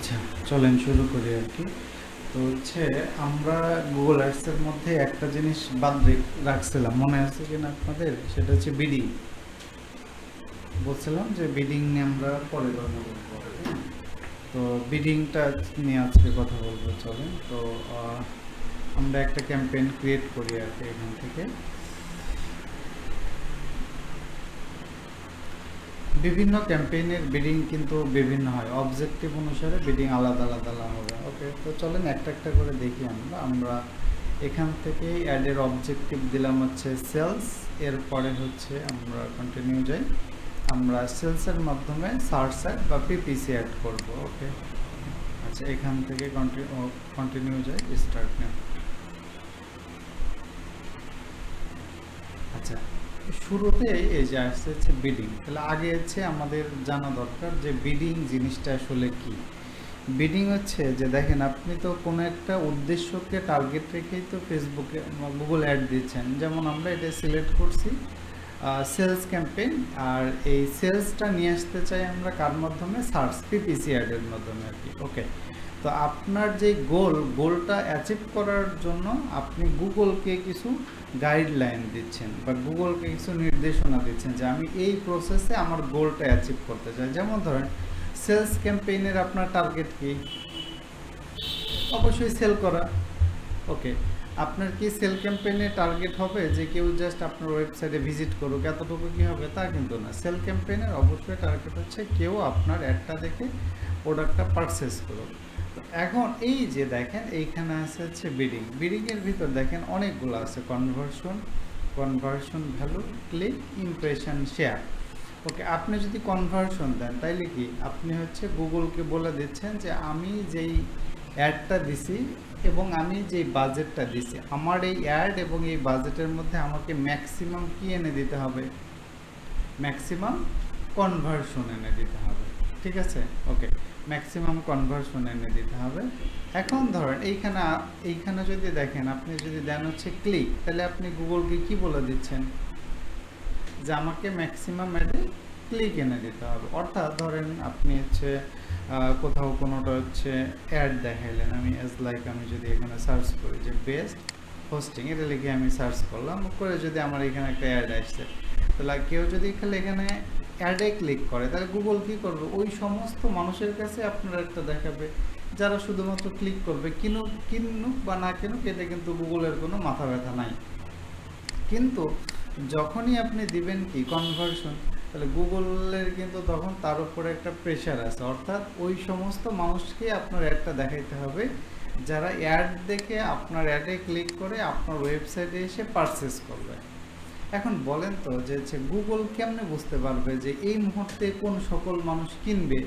আচ্ছা, চলেন শুরু করি আর কি। তো হচ্ছে আমরা গুগল অ্যাডসের মধ্যে একটা জিনিস বাদ রাখছিলাম, মনে আছে কিনা আপনাদের? সেটা হচ্ছে বিডিং। বলছিলাম যে বিডিং নিয়ে আমরা পরে কথা বলবো। তো বিডিংটা নিয়ে আজকে কথা বলবো, চলেন। তো আমরা একটা ক্যাম্পেইন ক্রিয়েট করি আর কি। এখান থেকে বিভিন্ন ক্যাম্পেইনের বিডিং কিন্তু বিভিন্ন হয়, অবজেক্টিভ অনুসারে বিডিং আলাদা আলাদা হবে। ওকে, তো চলেন একটা একটা করে দেখি। আমরা এখান থেকে অ্যাডের অবজেক্টিভ দিলাম হচ্ছে সেলস। এরপরে হচ্ছে আমরা কন্টিনিউ যাই। আমরা সেলসের মাধ্যমে সার্চ অ্যাড বা পিপিসি অ্যাড করব। ওকে, আচ্ছা, এখান থেকে কন্টিনিউ যাই, স্টার্ট নেম। আচ্ছা, শুরুতে এই যে আসছে হচ্ছে বিডিং। তাহলে আগে হচ্ছে আমাদের জানা দরকার যে বিডিং জিনিসটা আসলে কি। বিডিং হচ্ছে যে দেখেন, আপনি তো কোনো একটা উদ্দেশ্যকে টার্গেট রেখেই তো ফেসবুকে গুগল অ্যাড দিচ্ছেন। যেমন আমরা এটা সিলেক্ট করছি সেলস ক্যাম্পেইন, আর এই সেলসটা নিয়ে আসতে চাই আমরা কার মাধ্যমে? সার্চ পিপিসি অ্যাডের মাধ্যমে আর কি। ওকে, তো আপনার যে গোলটা অ্যাচিভ করার জন্য আপনি গুগলকে কিছু গাইডলাইন দিচ্ছেন বা গুগলকে কিছু নির্দেশনা দিচ্ছেন যে আমি এই প্রসেসে আমার গোলটা অ্যাচিভ করতে চাই। যেমন ধরেন, সেলস ক্যাম্পেইনের আপনার টার্গেট কি? অবশ্যই সেল করা। ওকে, আপনার কি সেল ক্যাম্পেইনে টার্গেট হবে যে কেউ জাস্ট আপনার ওয়েবসাইটে ভিজিট করুক, এতটুকু কি হবে? তা কিন্তু না। সেল ক্যাম্পেইনের অবশ্যই টার্গেট হচ্ছে কেউ আপনার অ্যাডটা দেখে প্রোডাক্টটা পারচেস করুক। তো এখন এই যে দেখেন, এইখানে আছে হচ্ছে বিডিংয়ের ভিতর দেখেন অনেকগুলো আছে: conversion value, click, impression, share. Okay, আপনি যদি কনভার্সন দেন তাইলে কি আপনি হচ্ছে গুগলকে বলে দিচ্ছেন যে আমি যেই অ্যাডটা দিছি এবং আমি যেই বাজেটটা দিছি, আমার এই অ্যাড এবং এই বাজেটের মধ্যে আমাকে ম্যাক্সিমাম কি এনে দিতে হবে? ম্যাক্সিমাম কনভার্সন এনে দিতে হবে। ঠিক আছে? ওকে, ম্যাক্সিমাম কনভার্সন এনে দিতে হবে। এখন ধরেন এইখানে যদি দেখেন, আপনি যদি দেন হচ্ছে ক্লিক, তাহলে আপনি গুগলকে কি বলে দিচ্ছেন? যে আমাকে ম্যাক্সিমাম অ্যাডে ক্লিক এনে দিতে হবে। অর্থাৎ ধরেন আপনি হচ্ছে কোথাও কোনোটা হচ্ছে অ্যাড দেখাইলেন, আমি আমি যদি এখানে সার্চ করি যে বেস্ট হোস্টিং, এটা লিখে আমি সার্চ করলাম, করে যদি আমার এখানে একটা অ্যাড আসছে, তাহলে কেউ যদি এখানে অ্যাডে ক্লিক করে, তাহলে গুগল কী করবে? ওই সমস্ত মানুষের কাছে আপনার একটা দেখাবে যারা শুধুমাত্র ক্লিক করবে। কিনুক বা না কিনুক, এতে কিন্তু গুগলের কোনো মাথা ব্যথা নাই। কিন্তু যখনই আপনি দিবেন কি কনভার্সন, তাহলে গুগলের কিন্তু তখন তার উপরে একটা প্রেশার আছে। অর্থাৎ ওই সমস্ত মানুষকে আপনার অ্যাডটা দেখাইতে হবে যারা অ্যাড দেখে আপনার অ্যাডে ক্লিক করে আপনার ওয়েবসাইটে এসে পারচেস করবে। এখন বলেন তো যে গুগল কেমনে বুঝতে পারবে যে এই মুহূর্তে কোন সকল মানুষ কিনবে?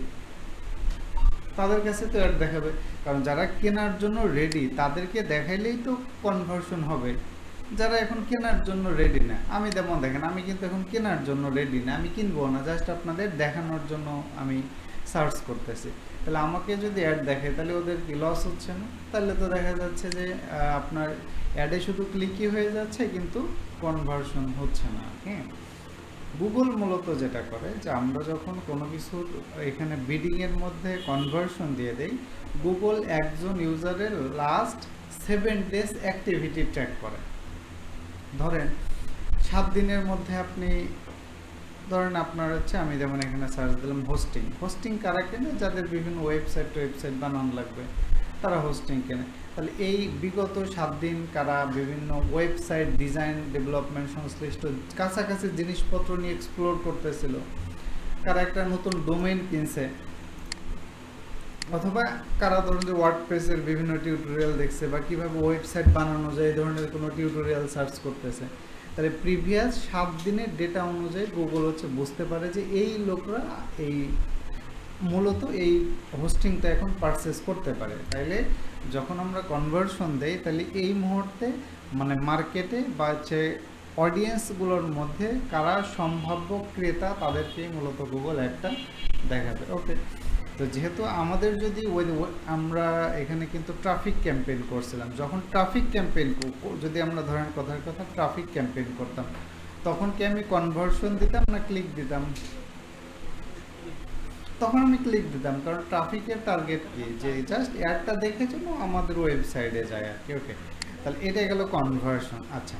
তাদের কাছে তো অ্যাড দেখাবে, কারণ যারা কেনার জন্য রেডি তাদেরকে দেখাইলেই তো কনভার্সন হবে। যারা এখন কেনার জন্য রেডি না, আমি যেমন দেখেন, আমি কিন্তু এখন কেনার জন্য রেডি না, আমি কিনবো না, জাস্ট আপনাদের দেখানোর জন্য আমি সার্চ করতেছি। তাহলে আমাকে যদি অ্যাড দেখে, তাহলে ওদের কি লস হচ্ছে না? তাহলে তো দেখা যাচ্ছে যে আপনার অ্যাডে শুধু ক্লিকই হয়ে যাচ্ছে, কিন্তু কনভার্সন হচ্ছে না। হ্যাঁ, গুগল মূলত যেটা করে যে আমরা যখন কোনো কিছু এখানে বিডিংয়ের মধ্যে কনভার্সন দিয়ে দেই, গুগল একজন ইউজারের লাস্ট 7 ডেজ অ্যাক্টিভিটি ট্র্যাক করে। ধরেন 7 দিনের মধ্যে আপনি ধরেন আপনার হচ্ছে, আমি যেমন এখানে সার্চ দিলাম হোস্টিং কারা কেনে? যাদের বিভিন্ন ওয়েবসাইট বানানো লাগবে, তারা হোস্টিং কেনে। তাহলে এই বিগত 7 দিন কারা বিভিন্ন ওয়েবসাইট ডিজাইন ডেভেলপমেন্ট সংশ্লিষ্ট কাছাকাছি জিনিসপত্র নিয়ে এক্সপ্লোর করতেছিল, কারা একটা নতুন ডোমেইন কিনছে, অথবা কারা ধরুন যে ওয়ার্ডপ্রেসের বিভিন্ন টিউটোরিয়াল দেখছে বা কীভাবে ওয়েবসাইট বানানো যায় এই ধরনের কোনো টিউটোরিয়াল সার্চ করতেছে। তাহলে প্রিভিয়াস 7 দিনের ডেটা অনুযায়ী গুগল হচ্ছে বুঝতে পারে যে এই লোকরা এই মূলত এই হোস্টিংটা এখন পারচেস করতে পারে। তাইলে যখন আমরা কনভার্সন দেই, তাহলে এই মুহূর্তে মানে মার্কেটে বা হচ্ছে অডিয়েন্সগুলোর মধ্যে কারা সম্ভাব্য ক্রেতা, তাদেরকেই মূলত গুগল একটা দেখাবে। ওকে, তো যেহেতু আমাদের যদি আমরা এখানে কিন্তু ট্রাফিক ক্যাম্পেইন করছিলাম, যখন ট্রাফিক ক্যাম্পেইন যদি আমরা ধরেন কথার কথা ট্রাফিক ক্যাম্পেইন করতাম, তখন কি আমি কনভার্সন দিতাম না ক্লিক দিতাম? তখন আমি ক্লিক দিতাম, কারণ ট্রাফিকের টার্গেট কি, যে জাস্ট অ্যাডটা দেখে জন্য আমাদের ওয়েবসাইটে যায় আর কি। ওকে, তাহলে এটা গেল কনভার্সন। আচ্ছা,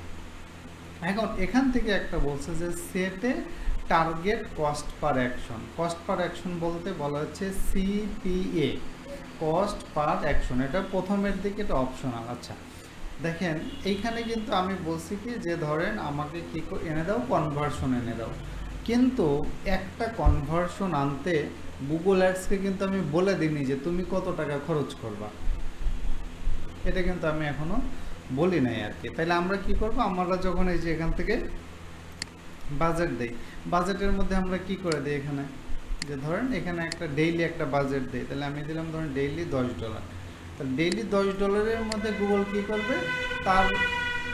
এখন এখান থেকে একটা বলছে যে সেটে target cost per action. Cost per action বলতে বলা হচ্ছে সিপিএ, কস্ট পার অ্যাকশন। এটা প্রথমের দিকে এটা অপশনাল। আচ্ছা দেখেন এইখানে কিন্তু আমি বলছি কি যে ধরেন আমাকে কি এনে দাও, কনভার্সন এনে দাও, কিন্তু একটা কনভার্সন আনতে গুগল অ্যাডসকে কিন্তু আমি বলে দিইনি যে তুমি কত টাকা খরচ করবা, এটা কিন্তু আমি এখনো বলি নাই আর কি। তাহলে আমরা কি করব, আমরা যখন এই যে এখান থেকে বাজেট দেই, বাজেটের মধ্যে আমরা কি করে দিই এখানে, যে ধরেন এখানে একটা ডেইলি একটা বাজেট দেই, তাহলে আমি দিলাম ধরেন ডেইলি $10। তাহলে ডেইলি $10 মধ্যে গুগল কি করবে, তার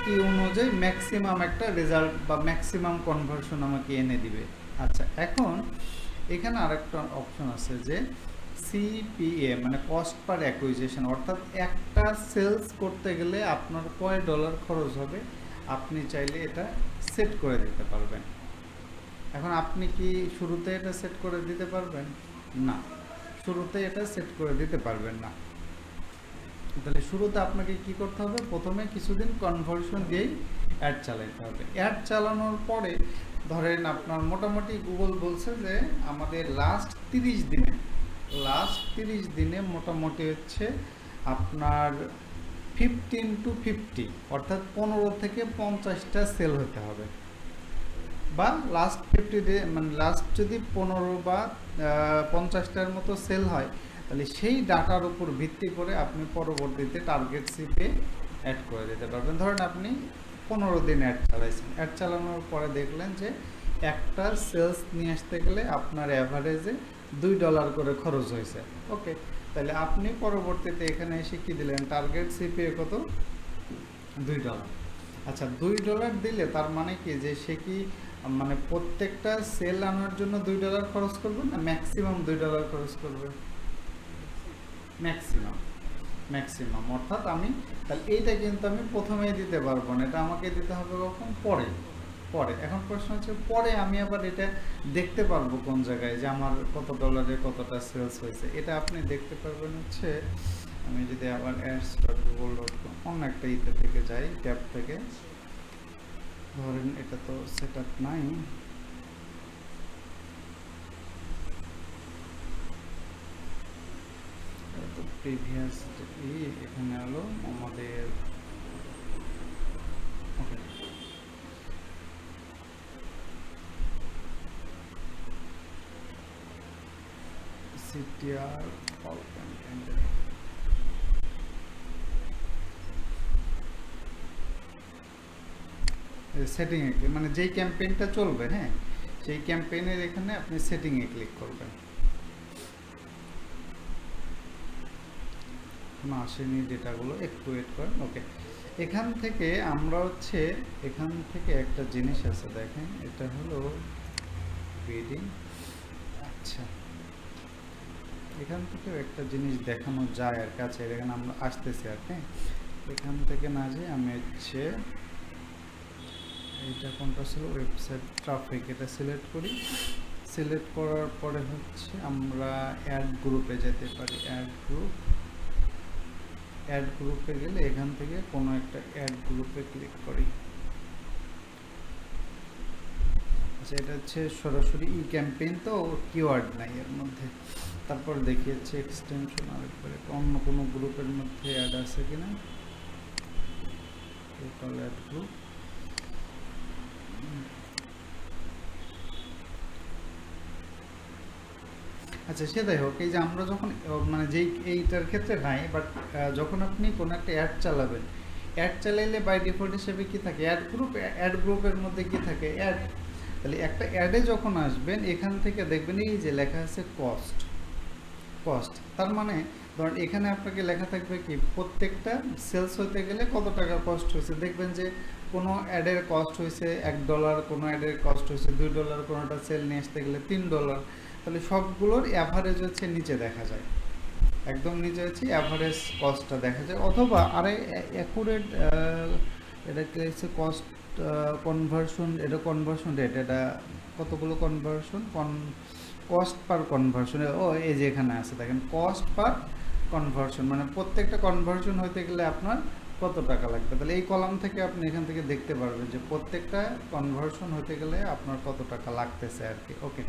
কি অনুযায়ী ম্যাক্সিমাম একটা রেজাল্ট বা ম্যাক্সিমাম কনভার্সন আমাকে এনে দিবে। আচ্ছা, এখন এখানে আরেকটা অপশন আছে যে সিপিএ, মানে কস্ট পার অ্যাকুইজিশন, অর্থাৎ একটা সেলস করতে গেলে আপনার কয় ডলার খরচ হবে আপনি চাইলে এটা সেট করে দিতে পারবেন। এখন আপনি কি শুরুতে এটা সেট করে দিতে পারবেন? না, শুরুতে এটা সেট করে দিতে পারবেন না। তাহলে শুরুতে আপনাকে কি করতে হবে, প্রথমে কিছুদিন কনভার্সন দিয়েই অ্যাড চালাতে হবে। অ্যাড চালানোর পরে ধরেন আপনার মোটামুটি গুগল বলছে যে আমাদের লাস্ট 30 দিনে মোটামুটি হচ্ছে আপনার 15 to 50, অর্থাৎ 15 থেকে 50টা সেল হতে হবে, বা লাস্ট 50 ডে, মানে লাস্ট যদি 15 বা 50টার মতো সেল হয়, তাহলে সেই ডাটার উপর ভিত্তি করে আপনি পরবর্তীতে টার্গেট সিপে অ্যাড করে দিতে পারবেন। ধরেন আপনি 15 দিন অ্যাড চালাইছেন, অ্যাড চালানোর পরে দেখলেন যে একটা সেলস নিয়ে আসতে গেলে আপনার অ্যাভারেজে $2 করে খরচ হয়েছে। ওকে, তাহলে আপনি পরবর্তীতে এখানে এসে কি দিলেন, টার্গেট সিপে কত, $2। আচ্ছা, $2 দিলে তার মানে কি যে সে কি মানে প্রত্যেকটা সেল আনার জন্য $2 খরচ করবে না ম্যাক্সিমাম $2 খরচ করবে? ম্যাক্সিমাম, অর্থাৎ আমি তাহলে এইটা কিন্তু আমি প্রথমেই দিতে পারবো না, এটা আমাকে দিতে হবে কখন, পরে। এখন প্রশ্ন হচ্ছে পরে আমি আবার এটা দেখতে পারবো কোন জায়গায় যে আমার কত ডলারে কতটা সেলস হয়েছে। এটা আপনি দেখতে পারবেন হচ্ছে, আমি যদি আবার ads.google.com অন্য একটা ইতে থেকে যাই, ট্যাব থেকে, ধরেন এটা তো সেট আপ নাই, তো প্রিভিয়াস এখানে হলো আমাদের, ওকে, CTR all content, সেটিংয়ে, মানে যেই ক্যাম্পেইনটা চলবে, হ্যাঁ সেই ক্যাম্পেইনের এখানে আপনি সেটিংয়ে ক্লিক করবেন। না আসেনি ডেটাগুলো, একটু ওয়েট করেন। ওকে, এখান থেকে আমরা হচ্ছে এখান থেকে একটা জিনিস আছে দেখেন, এটা হলো বিডিং। আচ্ছা, এখান থেকে একটা জিনিস দেখানো যায় আর কাছে, এখানে আমরা আসতেছি আর কি, এখান থেকে না যে আমি হচ্ছে এইটা কোনটা ছিল, ওয়েবসাইট ট্রাফিক, এটা সিলেক্ট করি। সিলেক্ট করার পরে হচ্ছে আমরা অ্যাড গ্রুপে যেতে পারি। অ্যাড গ্রুপে গেলে এখান থেকে কোনো একটা অ্যাড গ্রুপে ক্লিক করি। আচ্ছা, এটা হচ্ছে সরাসরি ই ক্যাম্পেইন, তো কিওয়ার্ড নাই এর মধ্যে। তারপর দেখি হচ্ছে এক্সটেনশন আরেকবার, অন্য কোনো গ্রুপের মধ্যে অ্যাড আছে কিনা, টোটাল অ্যাড গ্রুপ। আচ্ছা, সেটাই হোক, এই যে আমরা যখন মানে যেই এইটার ক্ষেত্রে নাই, বাট যখন আপনি কোনো একটা অ্যাড চালাবেন, অ্যাড চালাইলে বাই ডিফল্ট হিসেবে কী থাকে, অ্যাড গ্রুপের মধ্যে কী থাকে, অ্যাড। তাহলে একটা অ্যাডে যখন আসবেন এখান থেকে দেখবেন এই যে লেখা আছে কস্ট, তার মানে ধরেন এখানে আপনাকে লেখা থাকবে কি প্রত্যেকটা সেলস হতে গেলে কত টাকা কস্ট হয়েছে। দেখবেন যে কোনো অ্যাডের কস্ট হয়েছে $1, কোনো অ্যাডের কস্ট হয়েছে $2, কোনোটা সেল নিয়ে আসতে গেলে $3। তাহলে সবগুলোর অ্যাভারেজ হচ্ছে নিচে দেখা যায়, একদম নিচে হচ্ছে অ্যাভারেজ কস্টটা দেখা যায়। অথবা আরে অ্যাকুরেট, এটা কি হচ্ছে কস্ট কনভার্সন, এটা কনভার্সন রেট, এটা কতগুলো কনভার্সন কস্ট পার কনভার্সন, ও এই যে এখানে আছে দেখেন কস্ট পার কনভার্সন, মানে প্রত্যেকটা কনভার্সন হতে গেলে আপনার কত টাকা লাগবে। তাহলে এই কলাম থেকে আপনি এখান থেকে দেখতে পারবেন যে প্রত্যেকটা কনভার্সন হতে গেলে আপনার কত টাকা লাগতেছে আর কি। ওকে,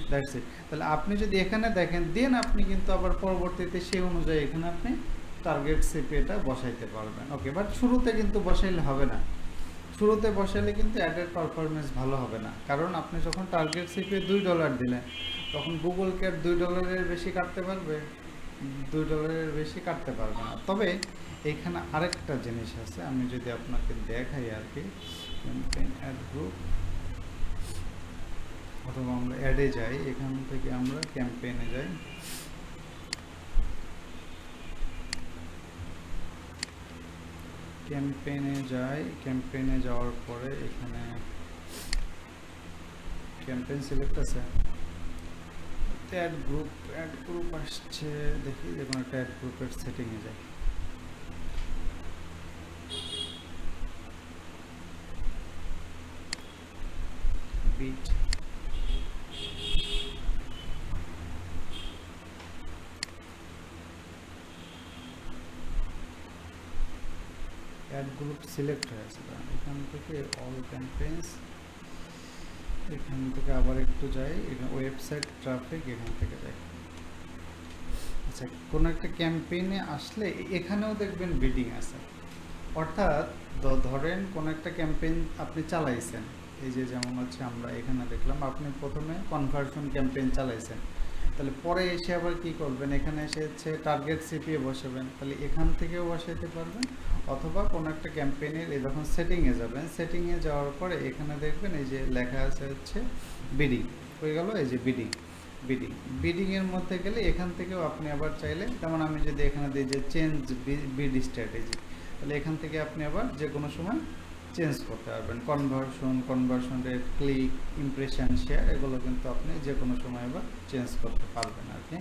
দ্যাটস ইট। তাহলে আপনি যদি এখানে দেখেন দেন আপনি কিন্তু আবার পরবর্তীতে সেই অনুযায়ী এখানে আপনি টার্গেট সিপিএটা বসাইতে পারবেন। ওকে, বাট শুরুতে কিন্তু বসাইলে হবে না, শুরুতে বসালে কিন্তু অ্যাডের পারফরমেন্স ভালো হবে না, কারণ আপনি যখন টার্গেট সিপিএ $2 দিলেন তখন গুগল কি আর $2 বেশি কাটতে পারবে? $2 বেশি কাটতে পারবে না। তবে এইখানে আরেকটা জিনিস আছে, আমি যদি আপনাকে দেখাই আর কি, ক্যাম্পেইন অ্যাড গ্রুপ, অথবা আমরা অ্যাডে যাই, এখান থেকে আমরা ক্যাম্পেইনে যাই, ক্যাম্পেইনে যাওয়ার পরে এখানে ক্যাম্পেইন সিলেক্ট আছে, অ্যাড গ্রুপ আসছে, দেখি যে কোনো একটা অ্যাড গ্রুপের সেটিংয়ে যাই, বিট অ্যাড গ্রুপ সিলেক্ট হয়ে আছে, এখান থেকে অল ক্যাম্পেইনস, এখান থেকে আবার একটু যাই, এখানে ওয়েবসাইট ট্রাফিক, এখান থেকে যাই। আচ্ছা, কোনো একটা ক্যাম্পেইনে আসলে এখানেও দেখবেন বিডিং আছে, অর্থাৎ ধরেন কোনো একটা ক্যাম্পেইন আপনি চালাইছেন, এই যে যেমন হচ্ছে আমরা এখানে দেখলাম আপনি প্রথমে কনভার্সন ক্যাম্পেইন চালাইছেন, তাহলে পরে এসে আবার কি করবেন, এখানে এসে হচ্ছে টার্গেট সিপিএ বসাবেন, তাহলে এখান থেকেও বসাইতে পারবেন, অথবা কোনো একটা ক্যাম্পেইনের এই যখন সেটিংয়ে যাবেন, সেটিংয়ে যাওয়ার পরে এখানে দেখবেন এই যে লেখা আছে হচ্ছে বিডিং, হয়ে গেল এই যে বিডিংয়ের মধ্যে গেলে এখান থেকেও আপনি আবার চাইলে, যেমন আমি যদি এখানে দিই যে চেঞ্জ বিডি স্ট্র্যাটেজি, তাহলে এখান থেকে আপনি আবার যে কোনো সময় চেঞ্জ করতে পারবেন, conversion rate, click, impression, share, এগুলো কিন্তু আপনি যে কোনো সময় আবার চেঞ্জ করতে পারবেন আর কি।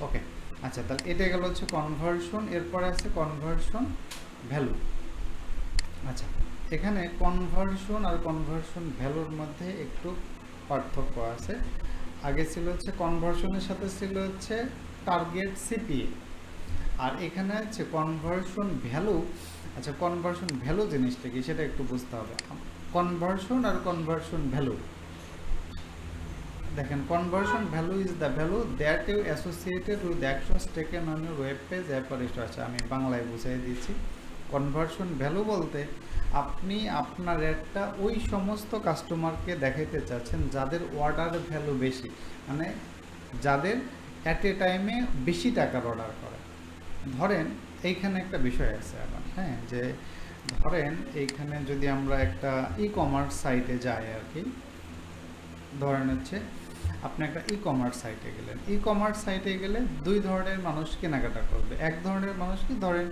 ওকে, আচ্ছা, তাহলে এটা গেল হচ্ছে কনভার্সন, এরপরে আছে কনভার্সন ভ্যালু। আচ্ছা, এখানে কনভার্সন আর কনভার্সন ভ্যালুর মধ্যে একটু পার্থক্য আছে। আগে ছিল হচ্ছে কনভার্সনের সাথে ছিল হচ্ছে টার্গেট সিপিএ, আর এখানে হচ্ছে কনভার্সন ভ্যালু। আচ্ছা, কনভার্সন ভ্যালু জিনিসটা কি সেটা একটু বুঝতে হবে। কনভার্সন আর কনভার্সন ভ্যালু, দেখেন conversion value is the value that you associated with actions taken on your web page app or store. আচ্ছা, আমি বাংলায় বুঝিয়ে দিচ্ছি। কনভার্সন ভ্যালু বলতে আপনি আপনার একটা ওই সমস্ত কাস্টমারকে দেখাইতে চাচ্ছেন যাদের অর্ডার ভ্যালু বেশি, মানে যাদের অ্যাট এ টাইমে বেশি টাকার অর্ডার করে। ধরেন এইখানে একটা বিষয় আছে আবার, হ্যাঁ, যে ধরেন এইখানে যদি আমরা একটা ই কমার্স সাইটে যাই আর কি, ধরেন হচ্ছে আপনি একটা ই কমার্স সাইটে গেলেন, ই কমার্স সাইটে গেলে দুই ধরনের মানুষ কেনাকাটা করবে। এক ধরনের মানুষ কি ধরেন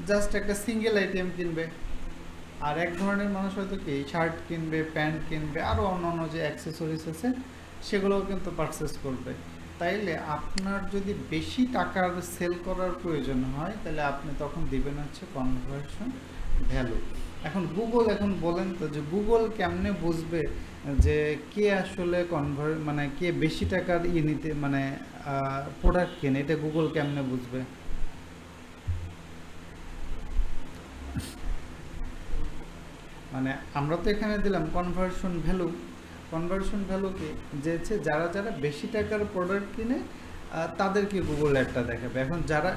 জাস্ট একটা সিঙ্গেল আইটেম কিনবে, আর এক ধরনের মানুষ হয়তো কি শার্ট কিনবে, প্যান্ট কিনবে, আরও অন্যান্য যে অ্যাক্সেসরিজ আছে সেগুলোও কিন্তু পারচেস করবে। তাইলে আপনার যদি বেশি টাকার সেল করার প্রয়োজন হয় তাহলে আপনি তখন দিবেন হচ্ছে কনভার্সন ভ্যালু। এখন গুগল, এখন বলেন তো যে গুগল কেমনে বুঝবে যে কে আসলে মানে কে বেশি টাকার নিতে মানে প্রোডাক্ট কেনে, এটা গুগল কেমনে বুঝবে? মানে আমরা তো এখানে দিলাম কনভার্সন ভ্যালু। কনভার্সন ভ্যালু কি, যে হচ্ছে যারা যারা বেশি টাকার প্রোডাক্ট কিনে তাদেরকে গুগল একটা দেখাবে। এখন যারা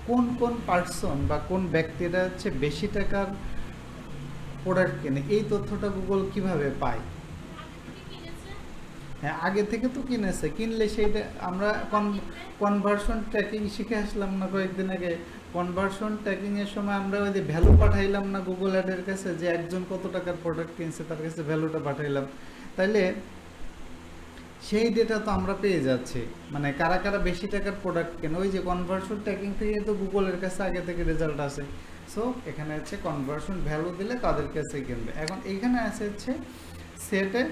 কোন কোন পার্সন বা কোন ব্যক্তিরা হচ্ছে বেশি টাকার প্রোডাক্ট কেনে, এই তথ্যটা গুগল কিভাবে পায়? হ্যাঁ, আগে থেকে তো কিনেছে, কিনলে সেইটা আমরা কনভার্সন ট্র্যাকিং শিখে আসলাম না কয়েকদিন আগে। কনভার্সন ট্র্যাকিংয়ের সময় আমরা ওই যে ভ্যালু পাঠাইলাম না গুগল অ্যাডের কাছে, যে একজন কত টাকার প্রোডাক্ট কিনছে তার কাছে ভ্যালুটা পাঠাইলাম, তাইলে সেই ডেটা তো আমরা পেয়ে যাচ্ছি, মানে কারা কারা বেশি টাকার প্রোডাক্ট কেনে, ওই যে কনভার্সন ট্র্যাকিং থেকে তো গুগলের কাছে আগে থেকে রেজাল্ট আছে। সো এখানে হচ্ছে কনভার্সন ভ্যালু দিলে তাদের কাছে কিনবে। এখন এইখানে আছে হচ্ছে সেটে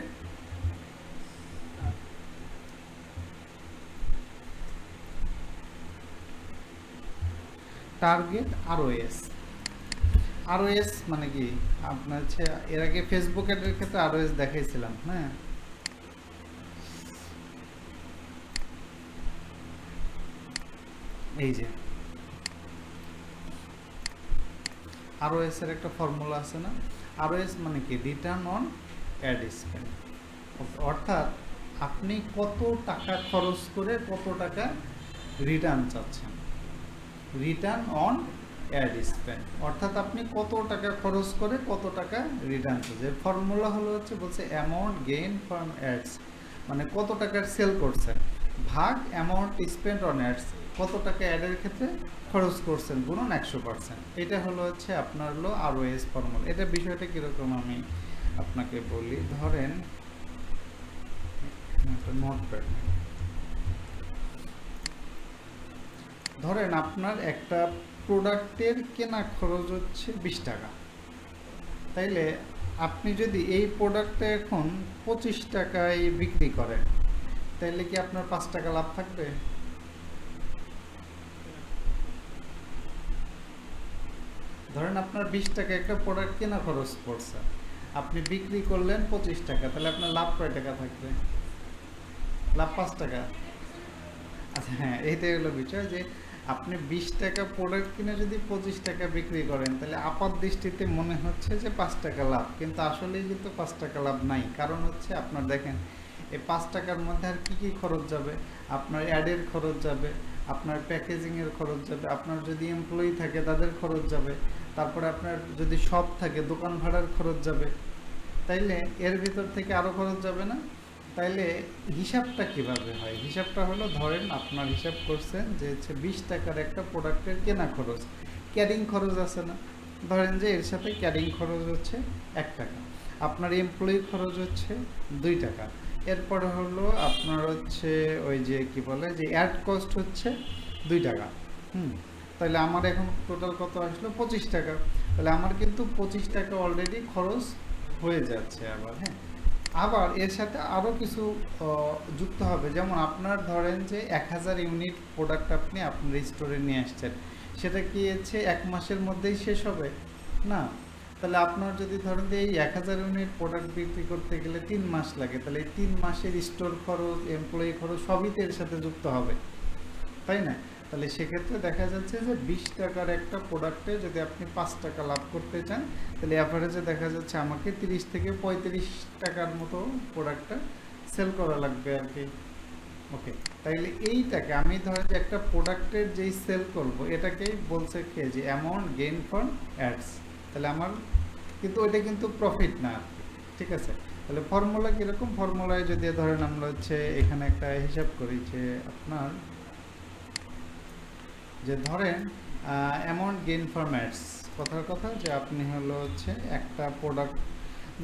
টার্গেট আরওএস মানে কি আপনার হচ্ছে এর আগে ফেসবুক অ্যাডের ক্ষেত্রে আরওএস দেখাইছিলাম, হ্যাঁ, এই যে ROS এর একটা ফর্মুলা আছে না, ROS মানে কি, রিটার্ন অন অ্যাড স্পেন্ড। অর্থাৎ আপনি কত টাকা খরচ করে কত টাকা রিটার্ন চাচ্ছেন, রিটার্ন অন অ্যাড স্পেন্ড। অর্থাৎ আপনি কত টাকা খরচ করে কত টাকা রিটার্ন চাচ্ছেন। ফর্মুলা হলো হচ্ছে বলছে অ্যামাউন্ট গেইন ফ্রম অ্যাডস, মানে কত টাকার সেল করছেন ভাগ অ্যামাউন্ট স্পেন্ড অন অ্যাডস, কত টাকা অ্যাডের ক্ষেত্রে খরচ করছেন গুণন 100%। এটা হলো হচ্ছে আপনার হলো ROS ফর্মুলা। এটা বিষয়টা কীরকম আমি আপনাকে বলি। ধরেন নোটপ্যাড, ধরেন আপনার একটা প্রোডাক্টের কেনা খরচ হচ্ছে 20 টাকা, তাইলে আপনি যদি এই প্রোডাক্টটা এখন 25 টাকায় বিক্রি করেন, তাইলে কি আপনার 5 টাকা লাভ থাকবে? ধরেন আপনার 20 টাকা একটা প্রোডাক্ট কেনা খরচ পড়ছে, আপনি বিক্রি করলেন 25 টাকা, তাহলে আপনার লাভ কয় টাকা থাকবে? লাভ 5 টাকা। আচ্ছা হ্যাঁ, এইটাই হলো বিষয় যে আপনি 20 টাকা প্রোডাক্ট কিনে যদি 25 টাকা বিক্রি করেন, তাহলে আপাত দৃষ্টিতে মনে হচ্ছে যে 5 টাকা লাভ, কিন্তু আসলেই কিন্তু 5 টাকা লাভ নাই। কারণ হচ্ছে আপনার দেখেন এই 5 টাকার মধ্যে আর কী কী খরচ যাবে, আপনার অ্যাডের খরচ যাবে, আপনার প্যাকেজিংয়ের খরচ যাবে, আপনার যদি এমপ্লয়ি থাকে তাদের খরচ যাবে, তারপরে আপনার যদি শপ থাকে দোকান ভাড়ার খরচ যাবে, তাইলে এর ভিতর থেকে আরও খরচ যাবে না? তাইলে হিসাবটা কিভাবে হয়? হিসাবটা হলো ধরেন আপনার হিসাব করছেন যে হচ্ছে 20 টাকার একটা প্রোডাক্টের কেনা খরচ, ক্যারিং খরচ আছে না, ধরেন যে এর সাথে ক্যারিং খরচ হচ্ছে 1 টাকা, আপনার এমপ্লয়ি খরচ হচ্ছে 2 টাকা, এরপরে হলো আপনার হচ্ছে ওই যে কি বলে যে অ্যাড কস্ট হচ্ছে 2 টাকা। তাহলে আমার এখন টোটাল কত আসলো? 25 টাকা। তাহলে আমার কিন্তু 25 টাকা অলরেডি খরচ হয়ে যাচ্ছে। আবার হ্যাঁ, আবার এর সাথে আরও কিছু যুক্ত হবে, যেমন আপনার ধরেন যে 1000 ইউনিট প্রোডাক্ট আপনি আপনার স্টোরে নিয়ে আসছেন, সেটা কি হচ্ছে 1 মাসের মধ্যেই শেষ হবে না? তাহলে আপনার যদি ধরেন যে এই 1000 ইউনিট প্রোডাক্ট বিক্রি করতে গেলে 3 মাস লাগে, তাহলে এই 3 মাসের স্টোর খরচ, এমপ্লয়ি খরচ সবই তো এর সাথে যুক্ত হবে, তাই না? তাহলে সেক্ষেত্রে দেখা যাচ্ছে যে 20 টাকার একটা প্রোডাক্টে যদি আপনি 5 টাকা লাভ করতে চান, তাহলে অ্যাভারেজে দেখা যাচ্ছে আমাকে 30 থেকে 35 টাকার মতো প্রোডাক্টটা সেল করা লাগবে আর কি। ওকে, তাইলে এইটাকে আমি ধরেন যে একটা প্রোডাক্টের যেই সেল করব, এটাকেই বলছে কে যে অ্যামাউন্ট গেইন ফ্রম অ্যাডস। তাহলে আমার কিন্তু ওইটা কিন্তু প্রফিট না, ঠিক আছে? তাহলে ফর্মুলা কীরকম? ফর্মুলায় যদি ধরেন আমরা হচ্ছে এখানে একটা হিসাব করি যে আপনার যে ধরেন অ্যামাউন্ট গেইন ফ্রম অ্যাডস, কথার কথা যে আপনি হলো হচ্ছে একটা প্রোডাক্ট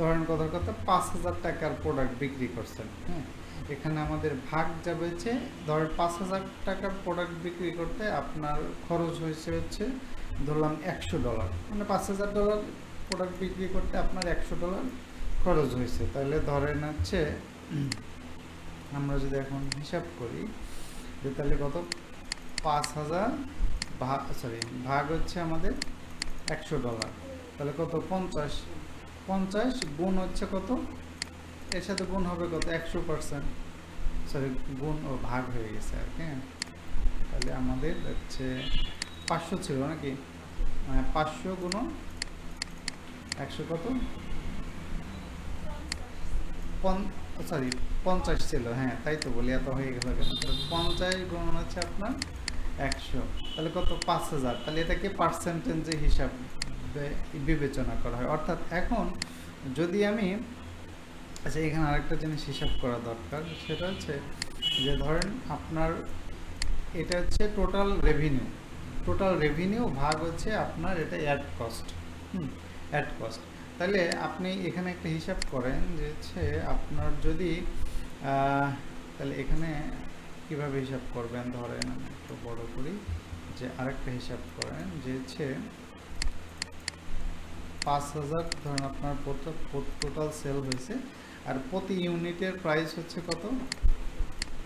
ধরেন কথার কথা 5000 টাকার প্রোডাক্ট বিক্রি করছেন। হ্যাঁ, এখানে আমাদের ভাগ যাবে হচ্ছে ধরেন 5000 টাকার প্রোডাক্ট বিক্রি করতে আপনার খরচ হয়েছে হচ্ছে ধরলাম $100, মানে $5000 প্রোডাক্ট বিক্রি করতে আপনার $100 খরচ হয়েছে। তাহলে ধরেন হচ্ছে আমরা যদি এখন হিসাব করি যে তাহলে কত, 5000 ভাগ হচ্ছে আমাদের $100, তাহলে কত, 50 গুণ হচ্ছে কত, এর সাথে গুণ হবে কত, 100%, সরি গুণ ও ভাগ হয়ে গেছে আর কি। তাহলে আমাদের হচ্ছে 500 ছিল নাকি, 500 গুণ 100 কত, 50 ছিল, হ্যাঁ তাই তো বলি, এত হয়ে গেল কেন? 50 গুণ হচ্ছে আপনার 100, তাহলে কত, 5000। তাহলে এটাকে পার্সেন্টেজে হিসাব বিবেচনা করা হয়। অর্থাৎ এখন যদি আমি, আচ্ছা এখানে আরেকটা জিনিস হিসাব করা দরকার, সেটা হচ্ছে যে ধরেন আপনার এটা হচ্ছে টোটাল রেভিনিউ ভাগ হচ্ছে আপনার এটা অ্যাড কস্ট, অ্যাড কস্ট। তাহলে আপনি এখানে একটা হিসাব করেন যে হচ্ছে আপনার যদি তাহলে এখানে কিভাবে হিসাব করবেন, ধরেন আমি একটু বড় করি, যে আরেকটা হিসাব করেন যে হচ্ছে 5000 ধরেন আপনার টোটাল সেল হয়েছে, আর প্রতি ইউনিটের প্রাইস হচ্ছে কত,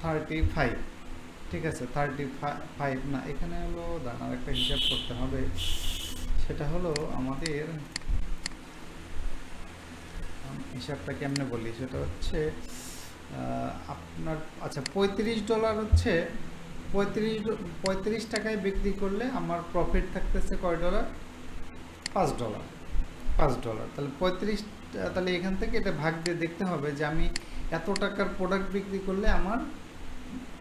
35, ঠিক আছে? 35 না, এখানে হলো দাঁড়ান আরেকটা হিসাব করতে হবে, সেটা হলো আমাদের হিসাবটা কেমনে বলি, সেটা হচ্ছে আপনার আচ্ছা $35 হচ্ছে পঁয়ত্রিশ টাকায় বিক্রি করলে আমার প্রফিট থাকতেছে কয় ডলার? $5। $5, তাহলে 35, তাহলে এখান থেকে এটা ভাগ দিয়ে দেখতে হবে যে আমি এত টাকার প্রোডাক্ট বিক্রি করলে আমার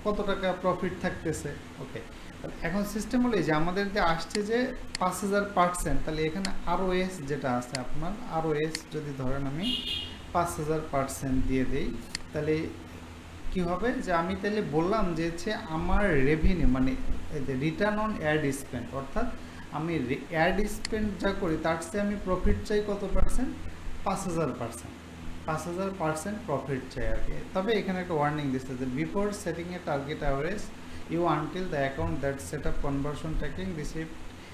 কত টাকা প্রফিট থাকতেছে। ওকে, তাহলে এখন সিস্টেম হলো যে আমাদের যে আসছে যে 5000%, তাহলে এখানে ROS যেটা আছে আপনার, ROS যদি ধরেন আমি 5000% দিয়ে দিই, তাহলে কি হবে যে আমি তাহলে বললাম যে হচ্ছে আমার রেভিনিউ মানে রিটার্ন অন অ্যাড স্পেন্ড, অর্থাৎ আমি অ্যাড স্পেন্ড যা করি তার চেয়ে আমি প্রফিট চাই কত পার্সেন্ট? 5000%। 5000% প্রফিট চাই আর কি। তবে এখানে একটা ওয়ার্নিং দিচ্ছে যে before setting a target average you until the account that set up conversion tracking receive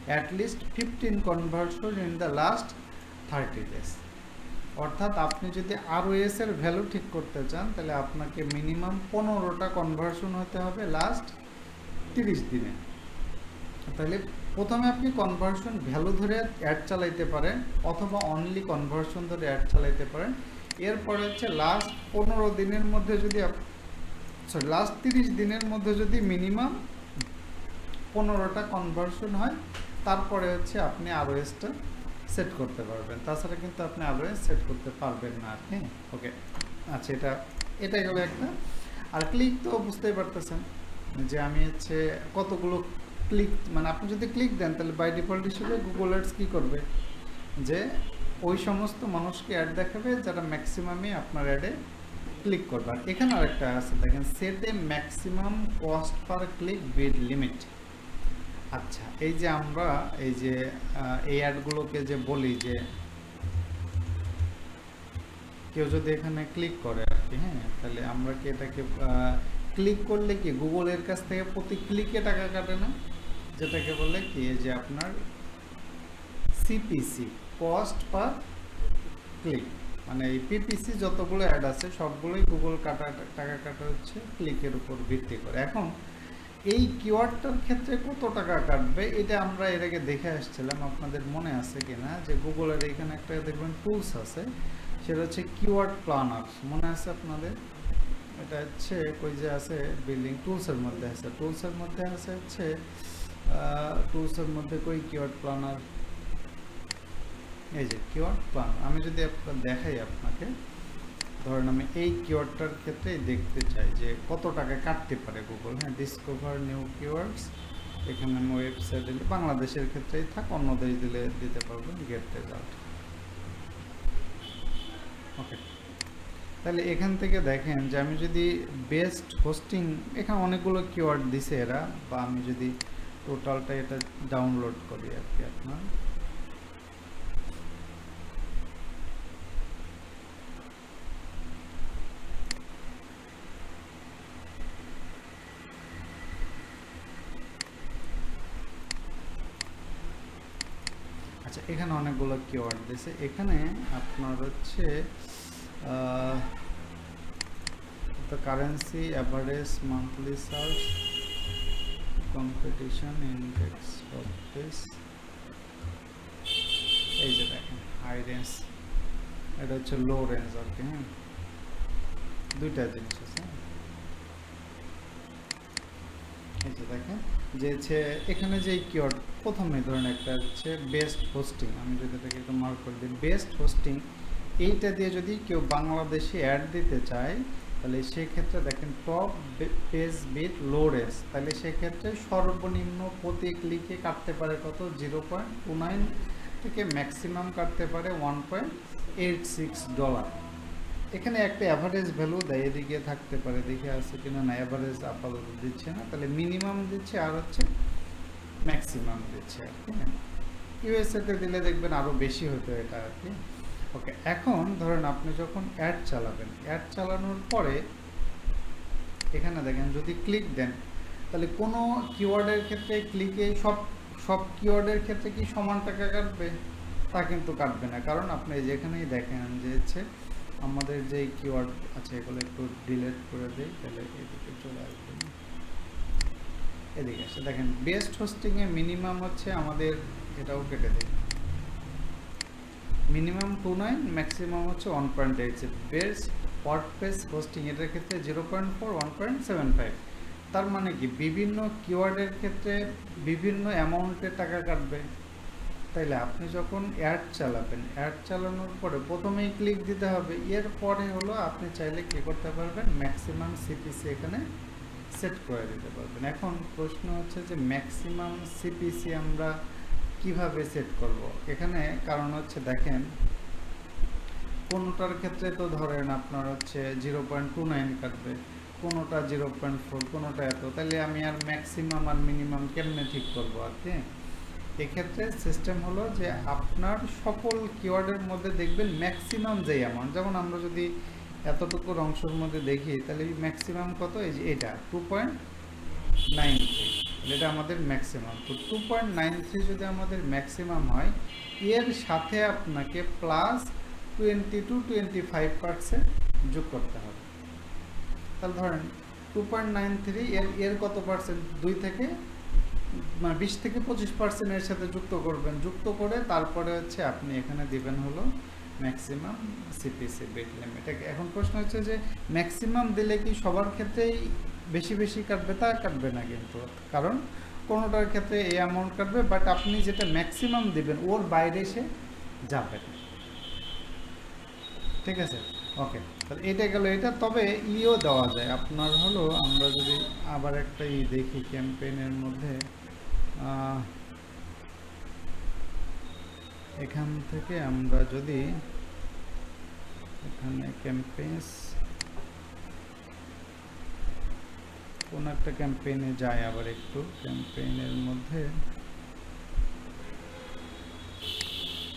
at least 15 conversion in the last 30 days। অর্থাৎ আপনি যদি ROS এর ভ্যালু ঠিক করতে চান তাহলে আপনাকে মিনিমাম 15টা কনভার্সন হতে হবে লাস্ট 30 দিনে। তাহলে প্রথমে আপনি কনভার্সন ভ্যালু ধরে অ্যাড চালাইতে পারেন অথবা অনলি কনভার্সন ধরে অ্যাড চালাইতে পারেন। এরপরে হচ্ছে লাস্ট 15 দিনের মধ্যে যদি লাস্ট 30 দিনের মধ্যে যদি মিনিমাম 15টা কনভার্সন হয়, তারপরে হচ্ছে আপনি ROSটা সেট করতে পারবেন, তাছাড়া কিন্তু আপনি ROS সেট করতে পারবেন না আর কি। ওকে, আচ্ছা, এটা গেল একটা। আর ক্লিক তো বুঝতেই পারতেছেন যে আমি হচ্ছে কতগুলো ক্লিক, মানে আপনি যদি ক্লিক দেন তাহলে বাই ডিফল্ট হিসেবে গুগল অ্যাডস কী করবে যে ওই সমস্ত মানুষকে অ্যাড দেখাবে যারা ম্যাক্সিমামই আপনার অ্যাডে ক্লিক করবে। আর এখানে আরেকটা আছে দেখেন, সেট এ ম্যাক্সিমাম কস্ট পার ক্লিক বিড লিমিট। আচ্ছা, এই যে আমরা এই যে এই অ্যাডগুলোকে যে বলি যে কেউ যদি এখানে ক্লিক করে আর কি, হ্যাঁ, তাহলে আমরা কি এটাকে ক্লিক করলে কি গুগলের কাছ থেকে প্রতি ক্লিকে টাকা কাটে না, যেটাকে বলে কি যে আপনার CPC, কস্ট পার ক্লিক, মানে এই PPC যতগুলো অ্যাড আছে সবগুলোই গুগল টাকা কাটা হচ্ছে ক্লিকের উপর ভিত্তি করে। এখন এই কিওয়ার্ডটার ক্ষেত্রে কত টাকা কাটবে এটা আমরা এর আগে দেখে আসছিলাম, আপনাদের মনে আছে কিনা যে গুগলের এখানে একটা দেখবেন টুলস আছে, সেটা হচ্ছে কিওয়ার্ড প্ল্যানার, মনে আছে আপনাদের? এটা হচ্ছে কই যে আছে বিল্ডিং টুলসের মধ্যে আছে, টুলসের মধ্যে আছে হচ্ছে টুলসের মধ্যে কই কিওয়ার্ড প্ল্যানার, এই যে কিওয়ার্ড প্ল্যানার। আমি যদি দেখাই আপনাকে, ধরেন আমি এই কিওয়ার্ডটার ক্ষেত্রে দেখতে চাই যে কত টাকা কাটতে পারে গুগল। হ্যাঁ, ডিসকভার নিউ কিওয়ার্ডস, এখানে আমি ওয়েবসাইট দিলে বাংলাদেশের ক্ষেত্রেই থাক, অন্য দেশ দিলে দিতে পারবেন গেট রেজাল্ট। ওকে, তাহলে এখান থেকে দেখেন যে আমি যদি বেস্ট হোস্টিং, এখানে অনেকগুলো কিওয়ার্ড দিছে এরা, বা আমি যদি টোটালটা এটা ডাউনলোড করি আর কি আপনার, আচ্ছা এখানে অনেকগুলো কিওয়ার্ড দিছে, এখানে আপনার হচ্ছে the currency average monthly search competition index of this, এই যে দেখেন হাই রেঞ্জ, এটা হচ্ছে লো রেঞ্জ আর কি। হ্যাঁ, দুইটা জিনিস আছে, এই যে দেখেন যে হচ্ছে এখানে যে কিওয়ার্ড প্রথমে ধরেন একটা হচ্ছে বেস্ট হোস্টিং, আমি যদি এটাকে একটু মার্ক করে দিই বেস্ট হোস্টিং, এইটা দিয়ে যদি কেউ বাংলাদেশে অ্যাড দিতে চায় তাহলে সেক্ষেত্রে দেখেন top page bid low range, তাহলে সেক্ষেত্রে সর্বনিম্ন প্রতি ক্লিকে কাটতে পারে কত? 0.29 থেকে ম্যাক্সিমাম কাটতে পারে $1.86। এখানে একটা অ্যাভারেজ ভ্যালু দেয়, এদিকে থাকতে পারে, দেখে আছে কিনা, না অ্যাভারেজ আপাতত দিচ্ছে না, তাহলে মিনিমাম দিচ্ছে আর হচ্ছে ম্যাক্সিমাম দিচ্ছে আর কি। ইউএসএতে দিলে দেখবেন আরও বেশি হতো এটা আর কি। ওকে, এখন ধরেন আপনি যখন অ্যাড চালাবেন, অ্যাড চালানোর পরে এখানে দেখেন যদি ক্লিক দেন তাহলে কোনো কিওয়ার্ডের ক্ষেত্রে ক্লিকে সব কিওয়ার্ডের ক্ষেত্রে কি সমান টাকা কাটবে? তা কিন্তু কাটবে না, কারণ আপনি যেখানেই দেখেন যে হচ্ছে আমাদের যে কিওয়ার্ড আছে এগুলো একটু ডিলিট করে দিই, তাহলে এদিকে চলে আসবে, এদিকে আসে দেখেন বেস্ট হোস্টিংয়ে মিনিমাম হচ্ছে আমাদের, এটাও কেটে দিই, মিনিমাম 29, ম্যাক্সিমাম হচ্ছে 1.8। বেস্ট ওয়ার্ডপ্রেস হোস্টিং এটার ক্ষেত্রে 0.4, 1.75। তার মানে কি বিভিন্ন কিওয়ার্ডের ক্ষেত্রে বিভিন্ন অ্যামাউন্টে টাকা কাটবে। তাইলে আপনি যখন অ্যাড চালাবেন, অ্যাড চালানোর পরে প্রথমেই ক্লিক দিতে হবে, এরপরে হলো আপনি চাইলে কী করতে পারবেন, ম্যাক্সিমাম সিপিসি এখানে সেট করে দিতে পারবেন। এখন প্রশ্ন হচ্ছে যে ম্যাক্সিমাম সিপিসি আমরা কিভাবে সেট করব এখানে, কারণ হচ্ছে দেখেন কোনোটার ক্ষেত্রে তো ধরেন আপনার হচ্ছে 0.29 কাটবে, কোনোটা 0.4, কোনোটা এত, তাহলে আমি আর ম্যাক্সিমাম আর মিনিমাম কেমনে ঠিক করবো আর কি। এক্ষেত্রে সিস্টেম হলো যে আপনার সকল কিওয়ার্ডের মধ্যে দেখবেন ম্যাক্সিমাম যেই অ্যামাউন্ট, যেমন আমরা যদি এতটুকুর অংশের মধ্যে দেখি তাহলে ম্যাক্সিমাম কত, এই যে এটা 2.93, এটা আমাদের ম্যাক্সিমাম। তো 2.93 যদি আমাদের ম্যাক্সিমাম হয়, এর সাথে আপনাকে প্লাস 20 to 25% যোগ করতে হবে। তাহলে ধরেন 2.93 এর কত পার্সেন্ট, 2 থেকে 20 থেকে 25% এর সাথে যুক্ত করবেন, যুক্ত করে তারপরে হচ্ছে আপনি এখানে দিবেন হলো ম্যাক্সিমাম সিপিসি বিট লিমিট। এখন প্রশ্ন হচ্ছে যে ম্যাক্সিমাম দিলে কি সবার ক্ষেত্রেই বেশি বেশি কাটবে? তা কাটবে না কিন্তু, কারণ কোনোটার ক্ষেত্রে এই অ্যামাউন্ট কাটবে, বাট আপনি যেটা ম্যাক্সিমাম দিবেন ওর বাইরে সে যাবে না। ঠিক আছে, ওকে, তাহলে এটা গেল এটা। তবে ইও দেওয়া যায় আপনার হলো, আমরা যদি আবার একটা দেখি ক্যাম্পেইনের মধ্যে, এখান থেকে আমরা যদি এখানে ক্যাম্পেইনস কোন একটা ক্যাম্পেইনে যাই, আবার একটু ক্যাম্পেইনের মধ্যে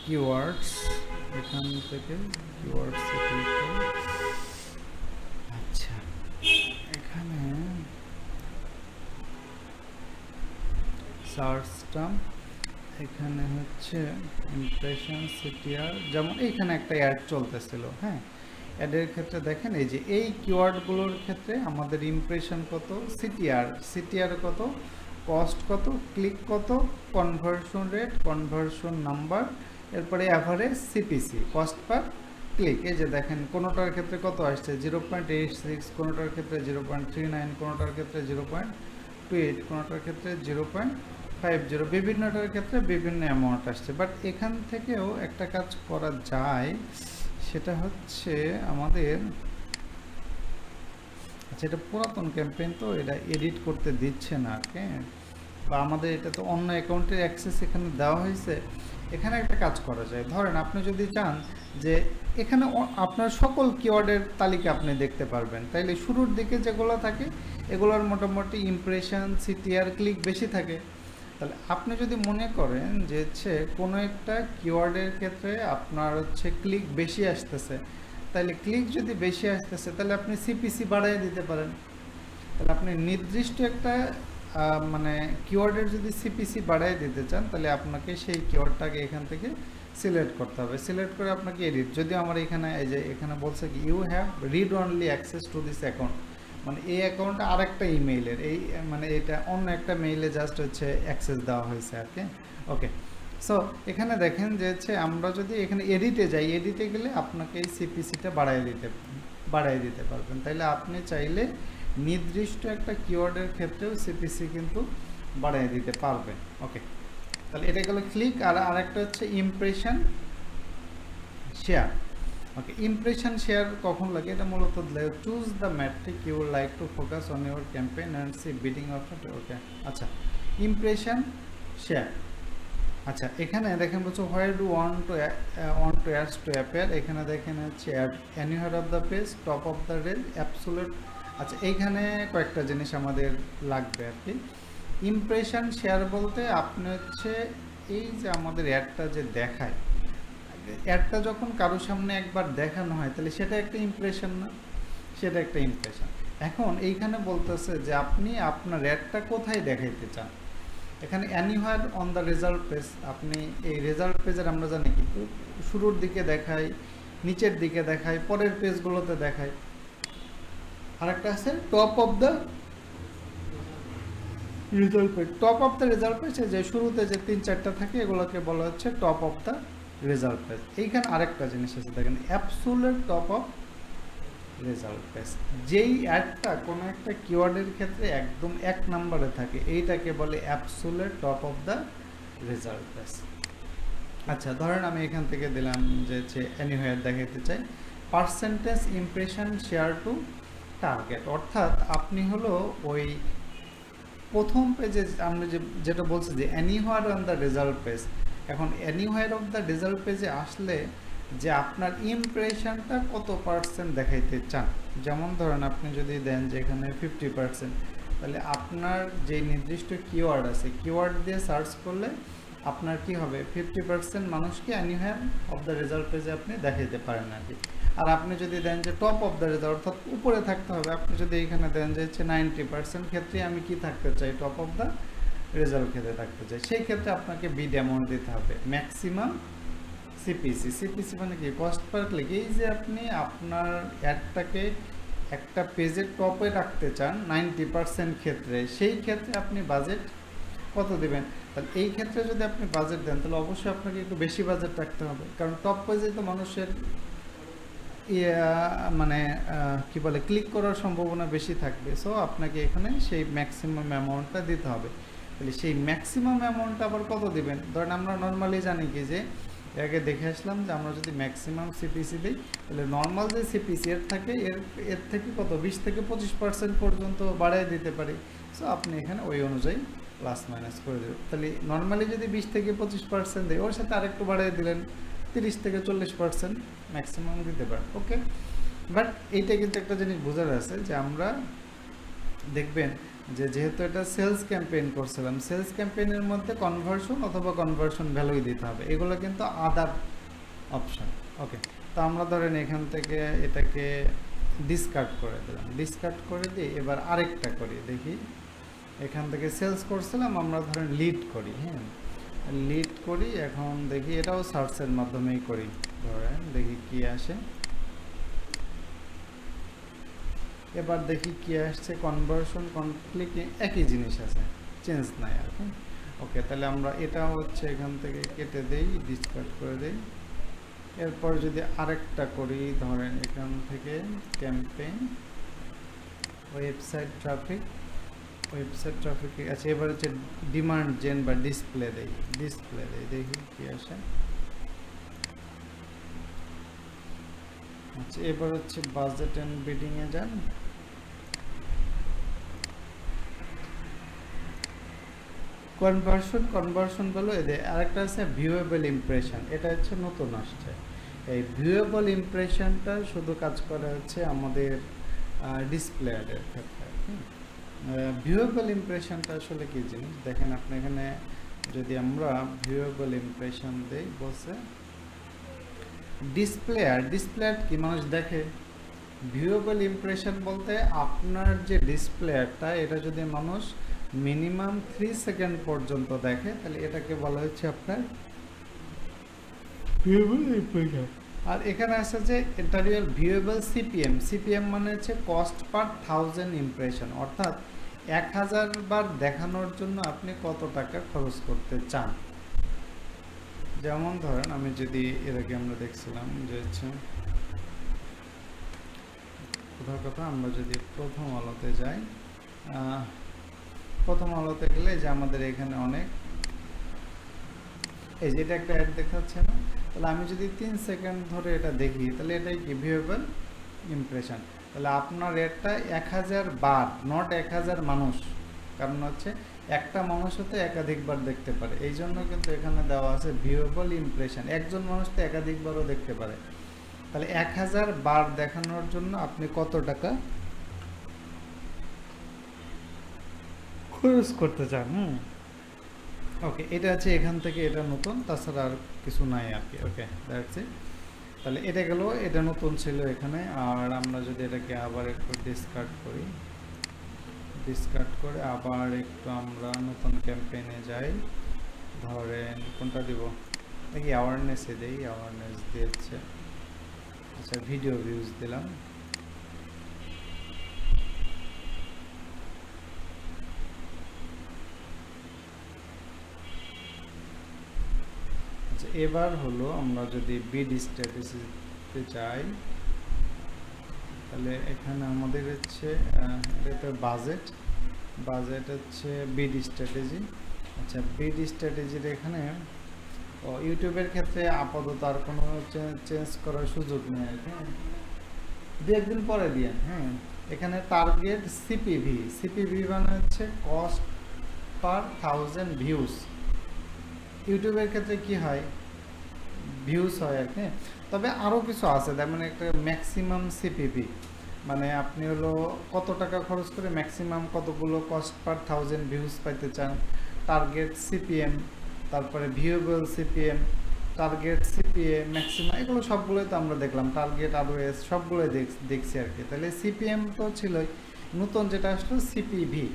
কিওয়ার্ডস, এখান থেকে কিওয়ার্ডসে ক্লিক করি। আচ্ছা, এখানে সার্চ টার্ম, এখানে হচ্ছে ইমপ্রেশন সিটিআর, যেমন এইখানে একটা অ্যাড চলতেছিল, হ্যাঁ, অ্যাডের ক্ষেত্রে দেখেন এই যে এই কিওয়ার্ডগুলোর ক্ষেত্রে আমাদের ইমপ্রেশন কত, সিটিআর কত, কস্ট কত, ক্লিক কত, কনভার্সন রেট, কনভার্সন নাম্বার, এরপরে average CPC, cost per click. এই যে দেখেন কোনোটার ক্ষেত্রে কত আসছে 0.86, কোনোটার ক্ষেত্রে 0.39, কোনোটার ক্ষেত্রে 0.28, কোনোটার ক্ষেত্রে 0.50, বিভিন্নটার ক্ষেত্রে বিভিন্ন অ্যামাউন্ট আসছে। বাট এখান থেকেও একটা কাজ করা যায়, সেটা হচ্ছে আমাদের, আচ্ছা এটা পুরাতন ক্যাম্পেইন তো এটা এডিট করতে দিচ্ছে না, হ্যাঁ, বা আমাদের এটা তো অন্য অ্যাকাউন্টের অ্যাক্সেস এখানে দেওয়া হয়েছে। এখানে একটা কাজ করা যায়, ধরেন আপনি যদি চান যে এখানে আপনার সকল কিওয়ার্ডের তালিকা আপনি দেখতে পারবেন, তাইলে শুরুর দিকে যেগুলো থাকে এগুলোর মোটামুটি ইমপ্রেশন, সিটিআর, ক্লিক বেশি থাকে। তাহলে আপনি যদি মনে করেন যে হচ্ছে কোনো একটা কিওয়ার্ডের ক্ষেত্রে আপনার হচ্ছে ক্লিক বেশি আসতেছে, তাহলে ক্লিক যদি বেশি আসতেছে তাহলে আপনি সিপিসি বাড়াই দিতে পারেন। তাহলে আপনি নির্দিষ্ট একটা মানে কিওয়ার্ডের যদি সিপিসি বাড়াই দিতে চান, তাহলে আপনাকে সেই কিওয়ার্ডটাকে এখান থেকে সিলেক্ট করতে হবে। সিলেক্ট করে আপনাকে এডিট, যদি আমার এখানে এই যে এখানে বলছে কি you have read only access to this account, মানে এই অ্যাকাউন্টটা আরেকটা ইমেইলের, এই মানে এটা অন্য একটা মেইলে জাস্ট হচ্ছে অ্যাক্সেস দেওয়া হয়েছে আর কি। ওকে, সো এখানে দেখেন যে হচ্ছে আমরা যদি এখানে এডিটে যাই, এডিটে গেলে আপনাকে এই সিপিসিটা বাড়াই দিতে পারবেন। তাইলে আপনি চাইলে নির্দিষ্ট একটা কিওয়ার্ডের ক্ষেত্রেও সিপিসি কিন্তু বাড়াই দিতে পারবেন। ওকে, তাহলে এটা গেল ক্লিক। আর আরেকটা হচ্ছে impression share. Okay, impression share কখন লাগে, এটা মূলত choose the metric you like to focus on your campaign and see bidding option. Okay, আচ্ছা, ইমপ্রেশন শেয়ার, আচ্ছা এখানে দেখেন বলছো where do want to ads to appear, এখানে দেখেন হচ্ছে anywhere of the page, top of the rail, absolute. আচ্ছা এইখানে কয়েকটা জিনিস আমাদের লাগবে আর কি। ইমপ্রেশন শেয়ার বলতে আপনি হচ্ছে এই যে আমাদের অ্যাডটা যে দেখায়, অ্যাডটা যখন কারোর সামনে একবার দেখানো হয় তাহলে সেটা একটা ইমপ্রেশন না, সেটা একটা ইমপ্রেশন। এখন এইখানে বলতেছে যে আপনি আপনার অ্যাডটা কোথায় দেখাইতে চান। এখানে anywhere on the result page, আপনি এই রেজাল্ট পেজের আমরা জানি কি শুরুর দিকে দেখাই, নিচের দিকে দেখাই, পরের পেজগুলোতে দেখাই। আরেকটা আছে top of the result page. Top of the result page যে শুরুতে যে 3-4টা থাকে এগুলোকে বলা হচ্ছে top of the result page. এইখানে আরেকটা জিনিস আছে দেখেন, absolute top of result page. যেই অ্যাডটা কোনো একটা কিওয়ার্ডের ক্ষেত্রে একদম 1 নম্বরে থাকে এইটাকে বলে absolute top of the result page. আচ্ছা, ধরেন আমি এখান থেকে দিলাম যে এনিহোয়ার দেখাতে চাই percentage impression share two target, অর্থাৎ আপনি হলো ওই প্রথম পেজে আমরা যেটা বলছি যে anywhere on the result page, এখন এনিহোয়ার অফ দ্য রেজাল্ট পেজে আসলে যে আপনার ইমপ্রেশনটা কত পার্সেন্ট দেখাইতে চান। যেমন ধরেন আপনি যদি দেন যে এখানে 50%, তাহলে আপনার যে নির্দিষ্ট কিওয়ার্ড আছে কিওয়ার্ড দিয়ে সার্চ করলে আপনার কি হবে 50% মানুষকে এনিহোয়ার অফ দ্য রেজাল্ট পেজে আপনি দেখাইতে পারেন আর কি। আর আপনি যদি দেন যে টপ অফ দ্য রেজাল্ট অর্থাৎ উপরে থাকতে হবে, আপনি যদি এখানে দেন যে 90% ক্ষেত্রে আমি কি থাকতে চাই টপ অফ দ্য রেজাল্ট ক্ষেত্রে থাকতে চাই, সেই ক্ষেত্রে আপনাকে বিড অ্যামাউন্ট দিতে হবে ম্যাক্সিমাম সিপিসি। সিপিসি মানে কি কস্ট পার ক্লিক। এই যে আপনি আপনার অ্যাডটাকে একটা পেজের টপে রাখতে চান 90% ক্ষেত্রে, সেই ক্ষেত্রে আপনি বাজেট কত দেবেন। তাহলে এই ক্ষেত্রে যদি আপনি বাজেট দেন তাহলে অবশ্যই আপনাকে একটু বেশি বাজেট রাখতে হবে, কারণ টপ পেজে তো মানুষের মানে কি বলে ক্লিক করার সম্ভাবনা বেশি থাকবে। সো আপনাকে এখানে সেই ম্যাক্সিমাম অ্যামাউন্টটা দিতে হবে। তাহলে সেই ম্যাক্সিমাম অ্যামাউন্টটা আবার কত দিবেন, ধরেন আমরা নর্মালি জানি কি যে আগে দেখে আসলাম যে আমরা যদি ম্যাক্সিমাম সিপিসি দিই তাহলে নর্মাল যে সিপিসি এর থেকে কত 20 থেকে 25% পর্যন্ত বাড়িয়ে দিতে পারি। সো আপনি এখানে ওই অনুযায়ী প্লাস মাইনাস করে দেবেন। তাহলে নর্মালি যদি 20 থেকে 25% দেয় ওর সাথে আরেকটু বাড়িয়ে দিলেন 30 থেকে 40% ম্যাক্সিমাম দিতে পারেন। ওকে, বাট এইটা কিন্তু একটা জিনিস বোঝার আছে যে আমরা দেখবেন যে যেহেতু এটা সেলস ক্যাম্পেইন করছিলাম, সেলস ক্যাম্পেইনের মধ্যে কনভার্সন অথবা কনভার্সন ভ্যালুই দিতে হবে, এগুলো কিন্তু আদার অপশন। ওকে, তো আমরা ধরেন এখান থেকে এটাকে ডিসকার্ড করে দিলাম, ডিসকার্ড করে দিই। এবার আরেকটা করি, দেখি এখান থেকে সেলস করছিলাম আমরা ধরেন লিড করি, হ্যাঁ লিড করি। এখন দেখি এটাও সার্চের মাধ্যমেই করি, ধরেন দেখি কি আসে। এবার দেখি কি আসছে, কনভার্সন কমপ্লিট একই জিনিস আছে, চেঞ্জ নাই আর কি। ওকে, তাহলে আমরা এটা হচ্ছে এখান থেকে কেটে দেই, ডিসকার্ড করে দেই। এরপর যদি আরেকটা করি, ধরেন এখান থেকে ক্যাম্পেইন ওয়েবসাইট ট্রাফিক আচ্ছা এবার হচ্ছে ডিমান্ড জেন বা ডিসপ্লে দেই, দেখি কি আসে। আচ্ছা এবার হচ্ছে বাজেট এন্ড বিডিং এ যান। কনভার্সন বলো এদের আরেকটা আছে ভিউয়েবল ইমপ্রেশন, এটা হচ্ছে নতুন আসছে। এই ভিউয়েবল ইমপ্রেশনটা শুধু কাজ করে হচ্ছে আমাদের ডিসপ্লে অ্যাডের ক্ষেত্রে। ভিউয়েবল ইমপ্রেশনটা আসলে কি জিনিস দেখেন আপনি এখানে যদি আমরা ভিউয়েবল ইমপ্রেশন দেই, বলছে ডিসপ্লে অ্যাড কি মানুষ দেখে। ভিউয়েবল ইমপ্রেশন বলতে আপনার যে ডিসপ্লে অ্যাডটা এটা যদি মানুষ মিনিমাম 3 সেকেন্ড পর্যন্ত দেখে তাহলে এটাকে বলা হচ্ছে আপনার ভিউয়েবল ইমপ্রেশন। আর এখানে আছে যে ইন্টারিয়াল ভিউয়েবল সিপিএম মানে হচ্ছে কস্ট পার 1000 ইমপ্রেশন, অর্থাৎ 1000 বার দেখানোর জন্য আপনি কত টাকা খরচ করতে চান। যেমন ধরেন আমি যদি এর আগে আমরা দেখছিলাম যে হচ্ছে কথা আমরা যদি প্রথম আলোতে যাই, প্রথম আলোতে গেলে যে আমাদের এখানে অনেক এই যে এটা একটা অ্যাড দেখাচ্ছে না, তাহলে আমি যদি 3 সেকেন্ড ধরে এটা দেখি তাহলে এটাই কি ভিউয়েবল ইমপ্রেশন। তাহলে আপনার অ্যাডটা 1000 বার, নট 1000 মানুষ, কারণ হচ্ছে একটা মানুষ হতে একাধিকবার দেখতে পারে, এই জন্য কিন্তু এখানে দেওয়া আছে ভিউয়েবল ইমপ্রেশন। একজন মানুষ তো একাধিকবারও দেখতে পারে। তাহলে 1000 বার দেখানোর জন্য আপনি কত টাকা খরচ করতে চান। ওকে, এটা আছে এখান থেকে, এটা নতুন, তাছাড়া আর কিছু নাই আর কি। Okay that's it. তাহলে এটা গেল, এটা নতুন ছিল এখানে। আর আমরা যদি এটাকে আবার একটু ডিসকার্ড করি, ডিসকার্ড করে আবার একটু আমরা নতুন ক্যাম্পেইনে যাই, ধরেন কোনটা দিব দেখি, অ্যাওয়ারনেসে দেই, অ্যাওয়ারনেস দিয়েছে। আচ্ছা ভিডিও ভিউজ দিলাম। আচ্ছা এবার হলো আমরা যদি বিড স্ট্র্যাটেজিতে যাই তাহলে এখানে আমাদের হচ্ছে এটা বাজেট হচ্ছে বিডি স্ট্র্যাটেজি। আচ্ছা, বিডি স্ট্র্যাটেজির এখানে ইউটিউবের ক্ষেত্রে আপাতত আর কোনো চেঞ্জ করার সুযোগ নেই আর কি, দু একদিন পরে দিয়ে। হ্যাঁ, এখানে টার্গেট সিপিভি মানে হচ্ছে কস্ট পার 1000 ভিউজ। ইউটিউবের ক্ষেত্রে কি হয়, ভিউজ হয় আর কি। তবে আরও কিছু আছে, তার মানে একটা ম্যাক্সিমাম সিপিভি, মানে আপনি হলো কত টাকা খরচ করে ম্যাক্সিমাম কতগুলো কস্ট পার 1000 ভিউজ পাইতে চান, টার্গেট সিপিএম, তারপরে ভিউয়েবল সিপিএম, টার্গেট সিপিএ, ম্যাক্সিমাম, এগুলো সবগুলোই তো আমরা দেখলাম, টার্গেট আরওএস সবগুলোই দেখছি আর কি। তাহলে সিপিএম তো ছিলই, নতুন যেটা আসলো সিপিভি।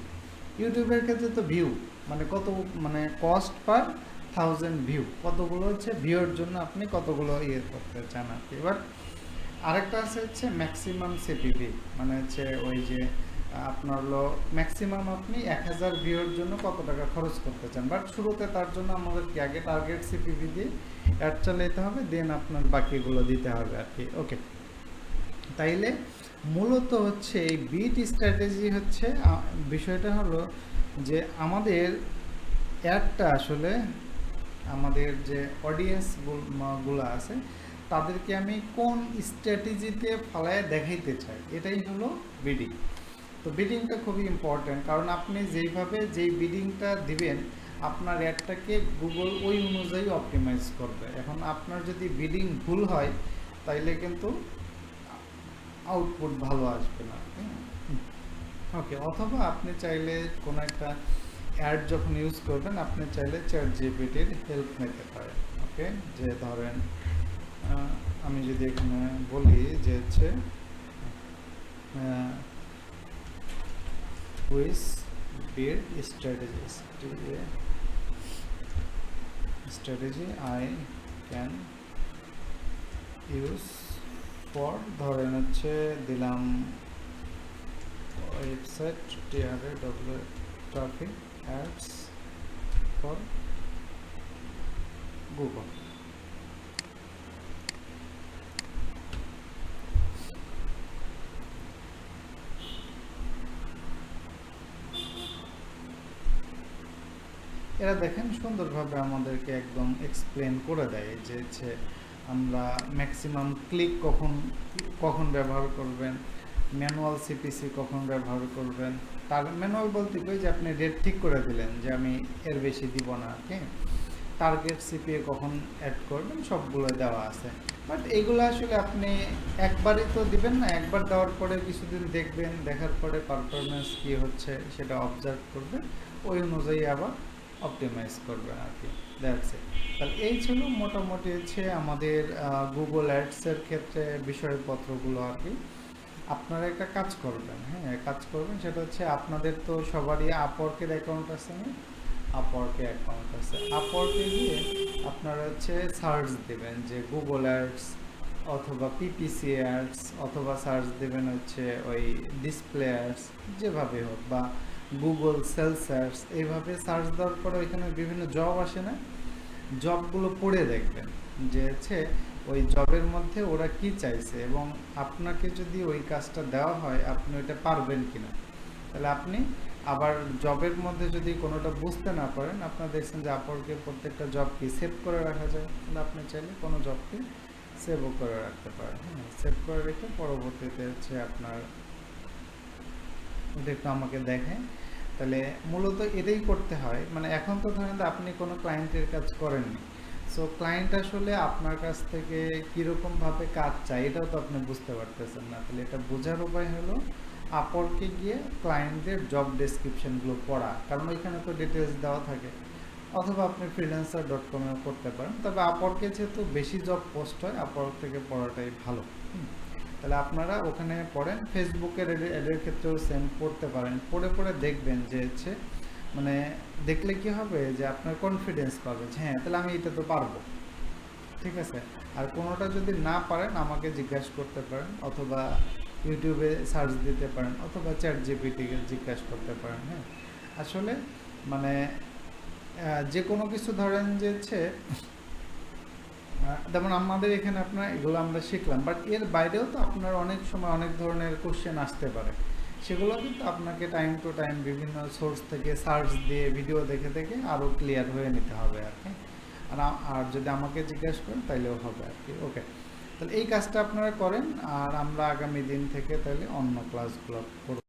ইউটিউবের ক্ষেত্রে তো ভিউ মানে কত, মানে কস্ট পার 1000 ভিউ, কতগুলো হচ্ছে ভিউর জন্য আপনি কতগুলো ইয়ে করতে চান আর কি। এবার আরেকটা আছে হচ্ছে ম্যাক্সিমাম সিপিভি, মানে হচ্ছে ওই যে আপনার হলো ম্যাক্সিমাম আপনি 1000 ভিউর জন্য কত টাকা খরচ করতে চান। বাট শুরুতে তার জন্য আমাদের কি আগে টার্গেট সিপিভি দিয়ে অ্যাড চালাতে হবে, দেন আপনার বাকিগুলো দিতে হবে আর কি। ওকে, তাইলে মূলত হচ্ছে এই বিট স্ট্র্যাটেজি হচ্ছে বিষয়টা হলো যে আমাদের অ্যাডটা আসলে আমাদের যে অডিয়েন্সগুলো আছে তাদেরকে আমি কোন স্ট্র্যাটেজিতে ফালায় দেখাইতে চাই, এটাই হলো বিডিং। তো বিডিংটা খুবই ইম্পর্ট্যান্ট, কারণ আপনি যেই বিডিংটা দিবেন আপনার অ্যাডটাকে গুগল ওই অনুযায়ী অপটিমাইজ করবে। এখন আপনার যদি বিডিং ভুল হয় তাইলে কিন্তু আউটপুট ভালো আসবে না। ওকে, অথবা আপনি চাইলে কোনো একটা অ্যাড যখন ইউজ করবেন আপনি চাইলে চ্যাটজিপিটির হেল্প নিতে পারেন। ওকে, যে ধরেন আমি যদি এখানে বলি যে হচ্ছে which bid strategy I can use for, ধরেন হচ্ছে দিলাম website TRAW traffic ads for Google. এরা দেখেন সুন্দরভাবে আমাদেরকে একদম এক্সপ্লেন করে দেয় যে হচ্ছে আমরা ম্যাক্সিমাম ক্লিক কখন ব্যবহার করবেন, ম্যানুয়াল সিপিসি কখন ব্যবহার করবেন। তার ম্যানুয়াল বলতে কই যে আপনি রেট ঠিক করে দিলেন যে আমি এর বেশি দিব না, ঠিক। টার্গেট সিপিএ কখন অ্যাড করবেন সবগুলো দেওয়া আছে। বাট এইগুলো আসলে আপনি একবারই তো দিবেন না, একবার দেওয়ার পরে কিছুদিন দেখবেন, দেখার পরে পারফরমেন্স কী হচ্ছে সেটা অবজার্ভ করবেন, ওই অনুযায়ী আবার অপটিমাইজ করবেন আর কি। That's it. তাহলে এই ছিল মোটামুটি হচ্ছে আমাদের গুগল অ্যাডসের ক্ষেত্রে বিষয়পত্রগুলো আর কি। আপনারা একটা কাজ করবেন, হ্যাঁ কাজ করবেন, সেটা হচ্ছে আপনাদের তো সবারই আপওয়ার্কের অ্যাকাউন্ট আছে না, আপওয়ার্কে অ্যাকাউন্ট আছে, আপওয়ার্কে গিয়ে আপনারা হচ্ছে সার্চ দেবেন যে গুগল অ্যাডস অথবা পিপিসি অ্যাডস, অথবা সার্চ দেবেন হচ্ছে ওই ডিসপ্লে অ্যাডস, যেভাবে হোক, বা গুগল সেলস অ্যাডস, এইভাবে সার্চ দেওয়ার পরে ওইখানে বিভিন্ন জব আসে না, জবগুলো পড়ে দেখবেন যে হচ্ছে ওই জবের মধ্যে ওরা কি চাইছে, এবং আপনাকে যদি ওই কাজটা দেওয়া হয় আপনি ওইটা পারবেন কিনা। তাহলে আপনি আবার জবের মধ্যে যদি কোনোটা বুঝতে না পারেন, আপনারা দেখছেন যে আপওয়ার্কের প্রত্যেকটা জবকে সেভ করে রাখা যায়, তাহলে আপনি চাইলে কোনো জবকে সেভও করে রাখতে পারেন। হ্যাঁ, সেভ করে রেখে পরবর্তীতে হচ্ছে আপনার এটা একটু আমাকে দেখেন। তাহলে মূলত এটাই করতে হয়। মানে এখন তো ধরেন আপনি কোনো ক্লায়েন্টের কাজ করেননি, সো ক্লায়েন্ট আসলে আপনার কাছ থেকে কীরকমভাবে কাজ চায় এটাও তো আপনি বুঝতে পারতেছেন না। তাহলে এটা বোঝার উপায় হলো আপওয়ার্কে গিয়ে ক্লায়েন্টের জব ডেসক্রিপশনগুলো পড়া, কারণ ওইখানে তো ডিটেলস দেওয়া থাকে। অথবা আপনি freelancer.com-এও করতে পারেন, তবে আপওয়ার্কে যেহেতু বেশি জব পোস্ট হয় আপওয়ার্ক থেকে পড়াটাই ভালো। তাহলে আপনারা ওখানে পড়েন, ফেসবুকের এডের ক্ষেত্রেও সেম পড়তে পারেন, পড়ে দেখবেন যে হচ্ছে মানে দেখলে কি হবে যে আপনার কনফিডেন্স পাবে যে হ্যাঁ তাহলে আমি এটা তো পারবো, ঠিক আছে। আর কোনোটা যদি না পারেন আমাকে জিজ্ঞাসা করতে পারেন, অথবা ইউটিউবে সার্চ দিতে পারেন, অথবা চ্যাটজিপিটিকে জিজ্ঞাসা করতে পারেন। হ্যাঁ, আসলে মানে যে কোনো কিছু ধরেন যে হচ্ছে যেমন আমাদের এখানে আপনার এগুলো আমরা শিখলাম, বাট এর বাইরেও তো আপনার অনেক সময় অনেক ধরনের কোশ্চেন আসতে পারে, সেগুলো কিন্তু আপনাকে টাইম টু টাইম বিভিন্ন সোর্স থেকে সার্চ দিয়ে ভিডিও দেখে দেখে আরও ক্লিয়ার হয়ে নিতে হবে আর কি। আর যদি আমাকে জিজ্ঞেস করেন তাইলেও হবে আর কি। ওকে, তাহলে এই কাজটা আপনারা করেন, আর আমরা আগামী দিন থেকে তাহলে অন্য ক্লাসগুলো করব।